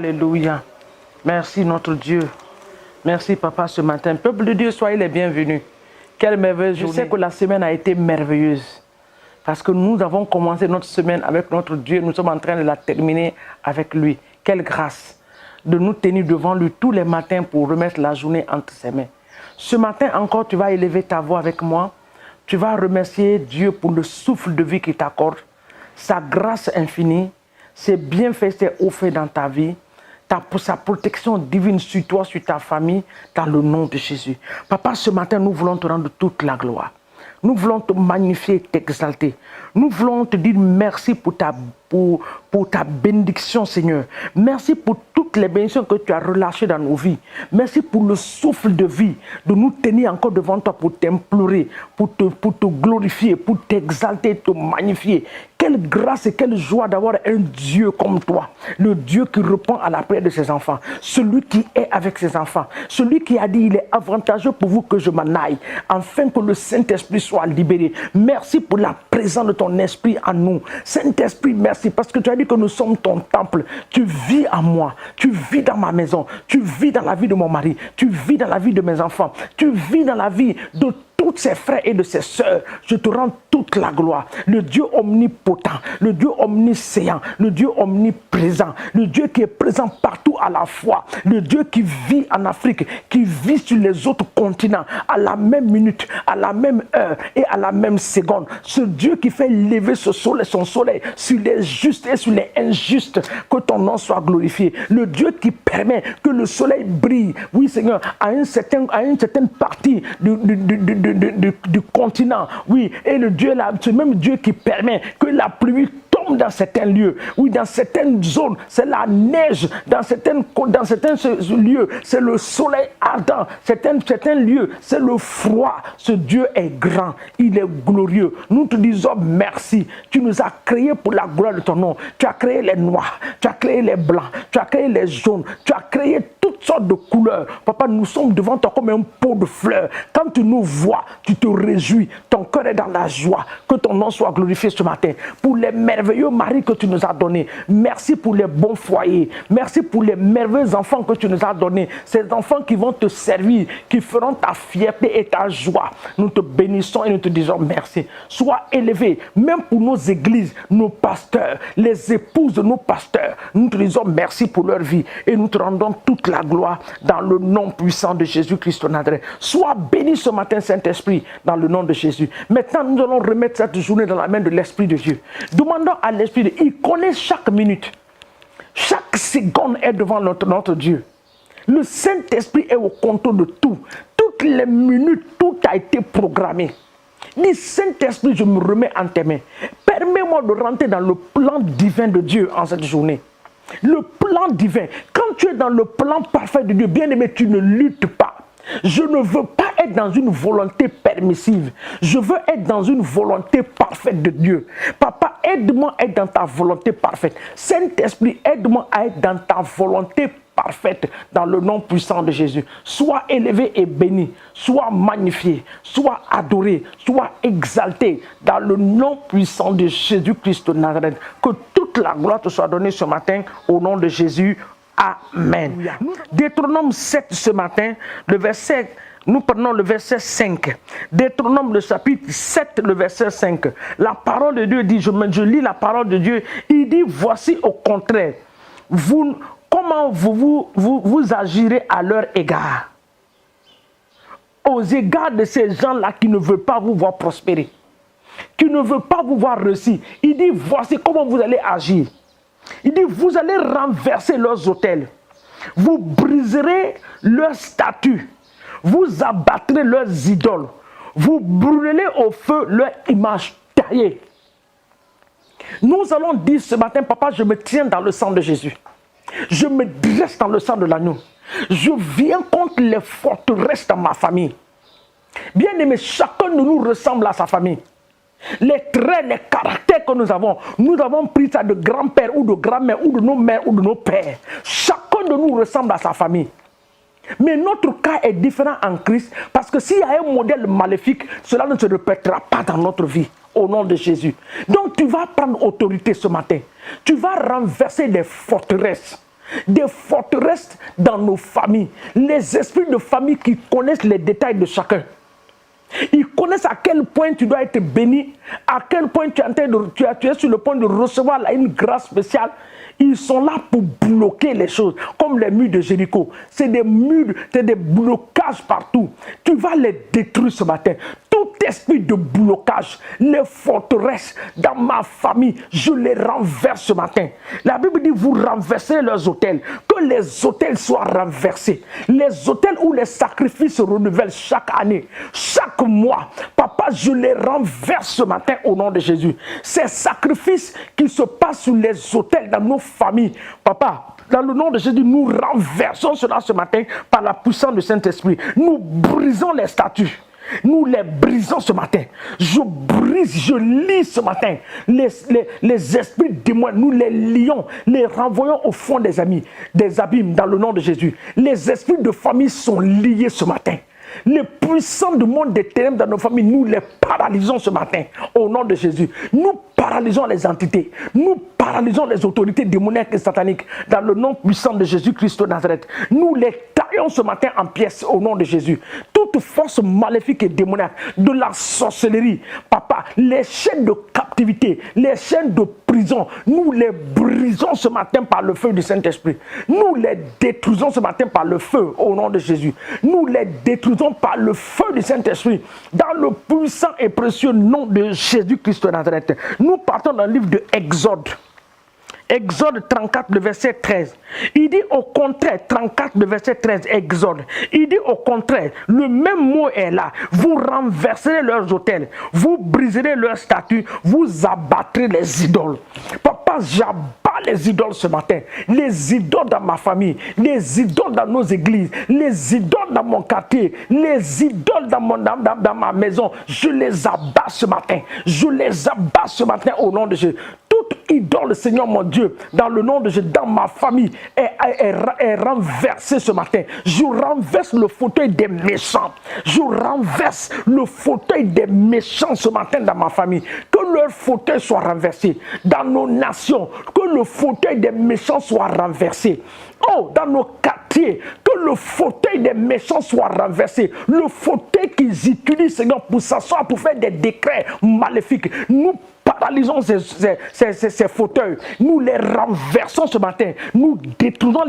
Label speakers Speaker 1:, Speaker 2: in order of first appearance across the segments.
Speaker 1: Alléluia. Merci notre Dieu. Merci Papa ce matin. Peuple de Dieu, soyez les bienvenus. Quelle merveilleuse journée. Je sais que la semaine a été merveilleuse. Parce que nous avons commencé notre semaine avec notre Dieu. Nous sommes en train de la terminer avec lui. Quelle grâce de nous tenir devant lui tous les matins pour remettre la journée entre ses mains. Ce matin encore, tu vas élever ta voix avec moi. Tu vas remercier Dieu pour le souffle de vie qu'il t'accorde, sa grâce infinie, ses bienfaits, ses hauts faits dans ta vie, pour sa protection divine sur toi, sur ta famille, dans le nom de Jésus. Papa, ce matin, nous voulons te rendre toute la gloire. Nous voulons te magnifier et t'exalter. Nous voulons te dire merci pour ta bénédiction, Seigneur. Merci pour toutes les bénédictions que tu as relâchées dans nos vies. Merci pour le souffle de vie, de nous tenir encore devant toi pour t'implorer, pour te glorifier, pour t'exalter, te magnifier. Quelle grâce et quelle joie d'avoir un Dieu comme toi. Le Dieu qui répond à la prière de ses enfants. Celui qui est avec ses enfants. Celui qui a dit il est avantageux pour vous que je m'en aille. Afin que le Saint-Esprit soit libéré. Merci pour la présence de ton esprit en nous. Saint-Esprit, merci parce que tu as dit que nous sommes ton temple. Tu vis en moi. Tu vis dans ma maison. Tu vis dans la vie de mon mari. Tu vis dans la vie de mes enfants. Tu vis dans la vie de tous ses frères et de ses sœurs. Je te rends toute la gloire. Le Dieu omnipotent, le Dieu omniscient, le Dieu omniprésent, le Dieu qui est présent partout à la fois, le Dieu qui vit en Afrique, qui vit sur les autres continents à la même minute, à la même heure et à la même seconde. Ce Dieu qui fait lever son soleil sur les justes et sur les injustes, que ton nom soit glorifié. Le Dieu qui permet que le soleil brille, oui Seigneur, à une certaine partie du continent, oui, et le Dieu là, ce même Dieu qui permet que la pluie tombe dans certains lieux, oui, dans certaines zones, c'est la neige, dans certains lieux, c'est le soleil ardent, certains lieux, c'est le froid. Ce Dieu est grand, il est glorieux. Nous te disons merci. Tu nous as créés pour la gloire de ton nom. Tu as créé les noirs, tu as créé les blancs, tu as créé les jaunes, tu as créé toutes sortes de couleurs. Papa, nous sommes devant toi comme un pot de fleurs. Quand tu nous vois, tu te réjouis. Ton cœur est dans la joie. Que ton nom soit glorifié ce matin. Pour les merveilleux maris que tu nous as donnés. Merci pour les bons foyers. Merci pour les merveilleux enfants que tu nous as donnés. Ces enfants qui vont te servir, qui feront ta fierté et ta joie. Nous te bénissons et nous te disons merci. Sois élevé, même pour nos églises, nos pasteurs, les épouses de nos pasteurs. Nous te disons merci pour leur vie et nous te rendons toute la gloire dans le nom puissant de Jésus-Christ de Nazareth. Sois béni ce matin, Saint-Esprit, dans le nom de Jésus. Maintenant, nous allons remettre cette journée dans la main de l'Esprit de Dieu. Demandons à l'Esprit de Dieu, il connaît chaque minute. Chaque seconde est devant notre Dieu. Le Saint-Esprit est au contrôle de tout. Toutes les minutes, tout a été programmé. Dis, Saint-Esprit, je me remets en tes mains. Permets-moi de rentrer dans le plan divin de Dieu en cette journée. Le plan divin. Quand tu es dans le plan parfait de Dieu, bien aimé, tu ne luttes pas. Je ne veux pas être dans une volonté permissive. Je veux être dans une volonté parfaite de Dieu. Papa, aide-moi à être dans ta volonté parfaite. Saint-Esprit, aide-moi à être dans ta volonté parfaite dans le nom puissant de Jésus. Sois élevé et béni. Sois magnifié. Sois adoré. Sois exalté dans le nom puissant de Jésus-Christ de Nazareth. Que toute la gloire te soit donnée ce matin au nom de Jésus. Amen. Deutéronome 7 ce matin, nous prenons le verset 5. Deutéronome le chapitre 7, le verset 5. La parole de Dieu dit, je lis la parole de Dieu, il dit, voici au contraire, comment vous agirez à leur égard. Aux égards de ces gens-là qui ne veulent pas vous voir prospérer, qui ne veulent pas vous voir réussir. Il dit, voici comment vous allez agir. Il dit, vous allez renverser leurs autels. Vous briserez leurs statues. Vous abattrez leurs idoles. Vous brûlerez au feu leurs images taillées. Nous allons dire ce matin, papa, je me tiens dans le sang de Jésus. Je me dresse dans le sang de l'agneau. Je viens contre les forteresses dans ma famille. Bien aimé, chacun de nous ressemble à sa famille. Les traits, les caractères que nous avons pris ça de grand-père ou de grand-mère ou de nos mères ou de nos pères. Chacun de nous ressemble à sa famille. Mais notre cas est différent en Christ parce que s'il y a un modèle maléfique, cela ne se répétera pas dans notre vie au nom de Jésus. Donc tu vas prendre autorité ce matin. Tu vas renverser les forteresses. des forteresses dans nos familles, les esprits de famille qui connaissent les détails de chacun. Ils connaissent à quel point tu dois être béni, à quel point tu es sur le point de recevoir une grâce spéciale. Ils sont là pour bloquer les choses, comme les murs de Jéricho. C'est des murs, c'est des blocages partout. Tu vas les détruire ce matin. Tout esprit de blocage, les forteresses dans ma famille, je les renverse ce matin. La Bible dit, vous renversez leurs autels. Que les autels soient renversés. Les autels où les sacrifices se renouvellent chaque année, chaque mois. Papa, je les renverse ce matin au nom de Jésus. Ces sacrifices qui se passent sur les autels dans nos familles. Papa, dans le nom de Jésus, nous renversons cela ce matin par la puissance du Saint-Esprit. Nous brisons les statues. Nous les brisons ce matin. Je brise, je lis ce matin les esprits démons. Nous les lions, les renvoyons au fond des abîmes dans le nom de Jésus. Les esprits de famille sont liés ce matin. Les puissants du monde des ténèbres dans nos familles, nous les paralysons ce matin au nom de Jésus. Nous paralysons les entités. Nous paralysons les autorités démoniaques et sataniques dans le nom puissant de Jésus-Christ de Nazareth. Nous les taillons ce matin en pièces au nom de Jésus. Toute force maléfique et démoniaque de la sorcellerie, papa, les chaînes de captivité, les chaînes de prison, nous les brisons ce matin par le feu du Saint-Esprit. Nous les détruisons ce matin par le feu au nom de Jésus. Nous les détruisons par le feu du Saint-Esprit dans le puissant et précieux nom de Jésus-Christ de Nazareth. Nous partons dans le livre de Exode. Exode 34, le verset 13. Il dit au contraire, 34, le verset 13, Exode. Il dit au contraire, le même mot est là. Vous renverserez leurs autels, vous briserez leurs statues, vous abattrez les idoles. Papa, j'abats les idoles ce matin. Les idoles dans ma famille, les idoles dans nos églises, les idoles dans mon quartier, les idoles dans ma maison. Je les abats ce matin. Je les abats ce matin au nom de Jésus. Toute idole, Seigneur mon Dieu, dans le nom de Jésus, dans ma famille, est renversée ce matin. Je renverse le fauteuil des méchants. Je renverse le fauteuil des méchants ce matin dans ma famille. Que leur fauteuil soit renversé. Dans nos nations, que le fauteuil des méchants soit renversé. Oh, dans nos quartiers, que le fauteuil des méchants soit renversé. Le fauteuil qu'ils utilisent, Seigneur, pour s'asseoir, pour faire des décrets maléfiques. Nous paralysons ces fauteuils. Nous les renversons ce matin. Nous détruisons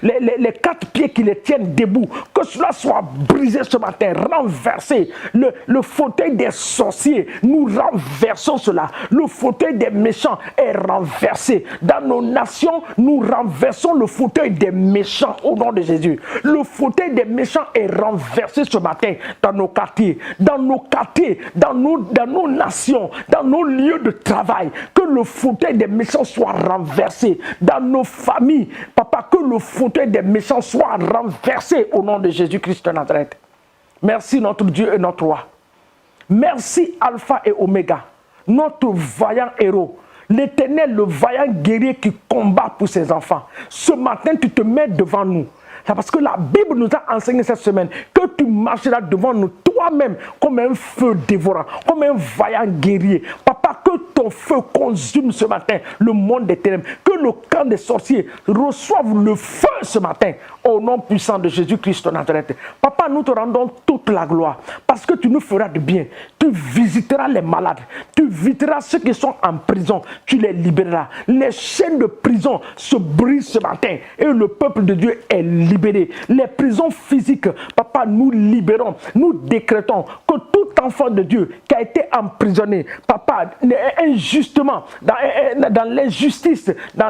Speaker 1: les quatre pieds qui les tiennent debout. Que cela soit brisé ce matin, renversé. Le fauteuil des sorciers, nous renversons cela. Le fauteuil des méchants est renversé. Dans nos nations, nous renversons le fauteuil des méchants au nom de Jésus. Le fauteuil des méchants est renversé ce matin dans nos quartiers, dans nos nations, dans nos lieux de travail. Que le fauteuil des méchants soit renversé dans nos familles. Papa, que le fauteuil des méchants soit renversé au nom de Jésus-Christ de Nazareth. Merci notre Dieu et notre roi. Merci Alpha et Oméga, notre vaillant héros. L'Éternel, le vaillant guerrier qui combat pour ses enfants. Ce matin, tu te mets devant nous. C'est parce que la Bible nous a enseigné cette semaine que tu marcheras devant nous toi-même comme un feu dévorant, comme un vaillant guerrier. Papa, que ton feu consume ce matin le monde des ténèbres. Que le camp des sorciers reçoive le feu ce matin au nom puissant de Jésus-Christ de Nazareth. Papa, nous te rendons toute la gloire parce que tu nous feras du bien. Tu visiteras les malades. Tu visiteras ceux qui sont en prison. Tu les libéreras. Les chaînes de prison se brisent ce matin et le peuple de Dieu est libéré. Les prisons physiques, papa, nous libérons. Nous décrétons que tout enfant de Dieu qui a été emprisonné, papa, injustement, dans l'injustice, dans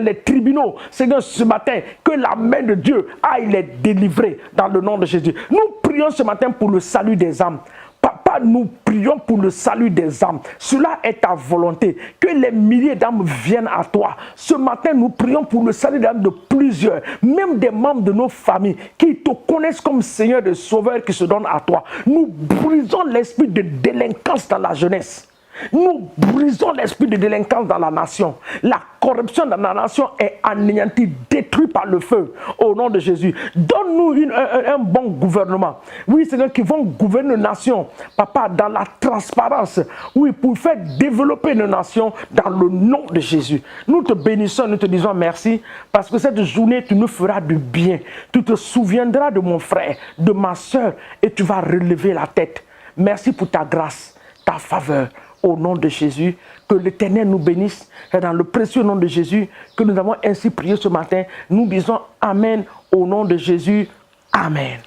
Speaker 1: les tribunaux, Seigneur, ce matin, que la main de Dieu aille les délivrer dans le nom de Jésus. Nous prions ce matin pour le salut des âmes. Papa, nous prions pour le salut des âmes. Cela est ta volonté. Que les milliers d'âmes viennent à toi. Ce matin, nous prions pour le salut des âmes de plusieurs, même des membres de nos familles qui te connaissent comme Seigneur et Sauveur qui se donnent à toi. Nous brisons l'esprit de délinquance dans la jeunesse. Nous brisons l'esprit de délinquance dans la nation. La corruption dans la nation est anéantie, détruite par le feu. Au nom de Jésus. Donne-nous un bon gouvernement. Oui, Seigneur, qui vont gouverner nos nations. Papa, dans la transparence. Oui, pour faire développer nos nations dans le nom de Jésus. Nous te bénissons, nous te disons merci. Parce que cette journée, tu nous feras du bien. Tu te souviendras de mon frère, de ma soeur. Et tu vas relever la tête. Merci pour ta grâce, ta faveur. Au nom de Jésus, que l'Éternel nous bénisse. C'est dans le précieux nom de Jésus que nous avons ainsi prié ce matin. Nous disons Amen au nom de Jésus. Amen.